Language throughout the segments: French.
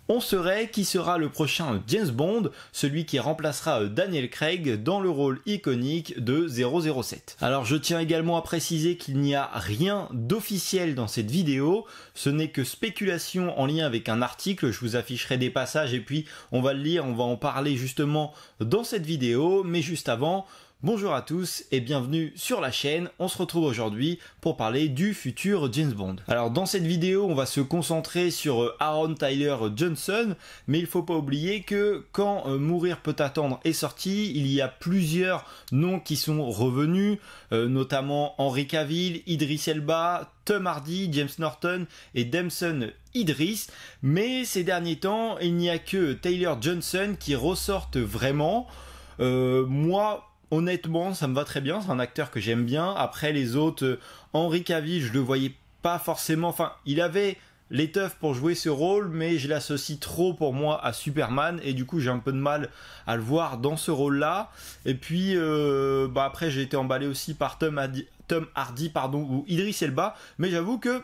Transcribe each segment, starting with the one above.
On saurait qui sera le prochain James Bond, celui qui remplacera Daniel Craig dans le rôle iconique de 007. Alors je tiens également à préciser qu'il n'y a rien d'officiel dans cette vidéo, ce n'est que spéculation en lien avec un article, je vous afficherai des passages et puis on va le lire, on va en parler justement dans cette vidéo, mais juste avant, bonjour à tous et bienvenue sur la chaîne. On se retrouve aujourd'hui pour parler du futur James Bond. Alors dans cette vidéo, on va se concentrer sur Aaron Tyler Johnson, mais il faut pas oublier que quand Mourir peut attendre est sorti, il y a plusieurs noms qui sont revenus, notamment Henry Cavill, Idris Elba, Tom Hardy, James Norton et Damson Idris, mais ces derniers temps, il n'y a que Taylor Johnson qui ressortent vraiment. Moi, honnêtement, ça me va très bien, c'est un acteur que j'aime bien. Après les autres, Henry Cavill, je le voyais pas forcément, enfin, il avait l'étoffe pour jouer ce rôle, mais je l'associe trop pour moi à Superman, et du coup j'ai un peu de mal à le voir dans ce rôle-là. Et puis, après j'ai été emballé aussi par Tom Hardy ou Idris Elba, mais j'avoue que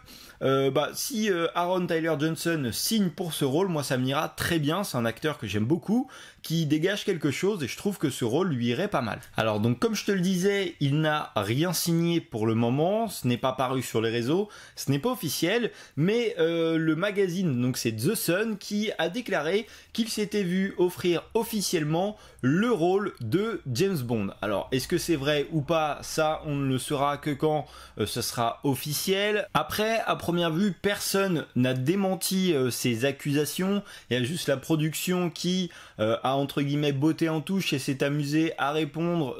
si Aaron Tyler Johnson signe pour ce rôle, moi ça m'ira très bien, c'est un acteur que j'aime beaucoup, qui dégage quelque chose et je trouve que ce rôle lui irait pas mal. Alors donc comme je te le disais, il n'a rien signé pour le moment, ce n'est pas paru sur les réseaux, ce n'est pas officiel, mais le magazine, donc c'est The Sun, qui a déclaré qu'il s'était vu offrir officiellement le rôle de James Bond. Alors est-ce que c'est vrai ou pas, ça on ne le saura que quand ce sera officiel. Après, à première vue, personne n'a démenti ces accusations, il y a juste la production qui a entre guillemets botté en touche et s'est amusé à répondre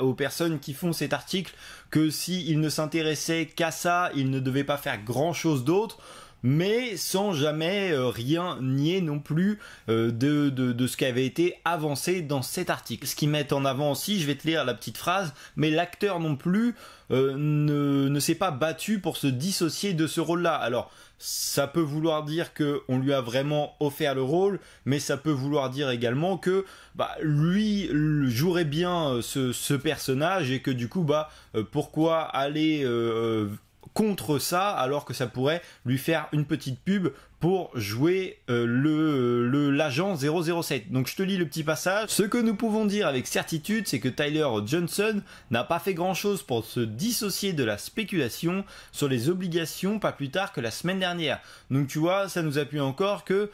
aux personnes qui font cet article que s'ils ne s'intéressaient qu'à ça, ils ne devaient pas faire grand chose d'autre, mais sans jamais rien nier non plus de ce qui avait été avancé dans cet article. Ce qu'ils mettent en avant aussi, je vais te lire la petite phrase, mais l'acteur non plus ne s'est pas battu pour se dissocier de ce rôle-là. Alors, ça peut vouloir dire qu'on lui a vraiment offert le rôle, mais ça peut vouloir dire également que lui jouerait bien ce personnage et que du coup, pourquoi aller contre ça alors que ça pourrait lui faire une petite pub pour jouer l'agent 007. Donc je te lis le petit passage. Ce que nous pouvons dire avec certitude, c'est que Tyler Johnson n'a pas fait grand chose pour se dissocier de la spéculation sur les obligations pas plus tard que la semaine dernière. Donc tu vois, ça nous appuie encore que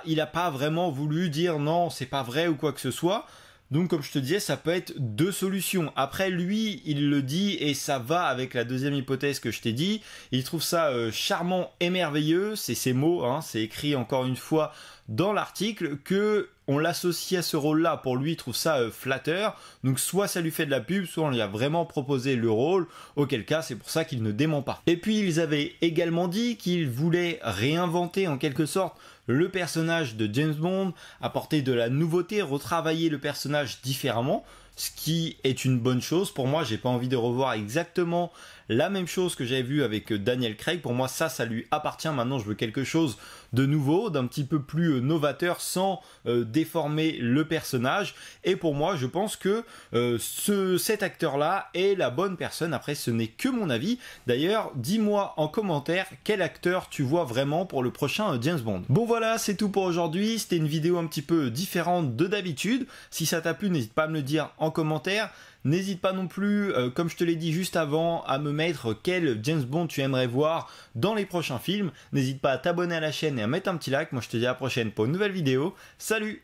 il n'a pas vraiment voulu dire non, c'est pas vrai ou quoi que ce soit. Donc comme je te disais, ça peut être deux solutions. Après lui, il le dit et ça va avec la deuxième hypothèse que je t'ai dit. Il trouve ça charmant et merveilleux, c'est ses mots, c'est écrit encore une fois dans l'article, que on l'associe à ce rôle-là. Pour lui, il trouve ça flatteur. Donc soit ça lui fait de la pub, soit on lui a vraiment proposé le rôle, auquel cas c'est pour ça qu'il ne dément pas. Et puis ils avaient également dit qu'ils voulaient réinventer en quelque sorte le personnage de James Bond, apporter de la nouveauté, retravailler le personnage différemment, ce qui est une bonne chose. Pour moi, j'ai pas envie de revoir exactement la même chose que j'avais vu avec Daniel Craig. Pour moi, ça lui appartient. Maintenant, je veux quelque chose de nouveau, d'un petit peu plus novateur, sans déformer le personnage. Et pour moi, je pense que cet acteur-là est la bonne personne. Après, ce n'est que mon avis. D'ailleurs, dis-moi en commentaire quel acteur tu vois vraiment pour le prochain James Bond. Bon voilà, c'est tout pour aujourd'hui. C'était une vidéo un petit peu différente de d'habitude. Si ça t'a plu, n'hésite pas à me le dire en commentaire. N'hésite pas non plus, comme je te l'ai dit juste avant, à me mettre quel James Bond tu aimerais voir dans les prochains films. N'hésite pas à t'abonner à la chaîne et à mettre un petit like. Moi je te dis à la prochaine pour une nouvelle vidéo. Salut!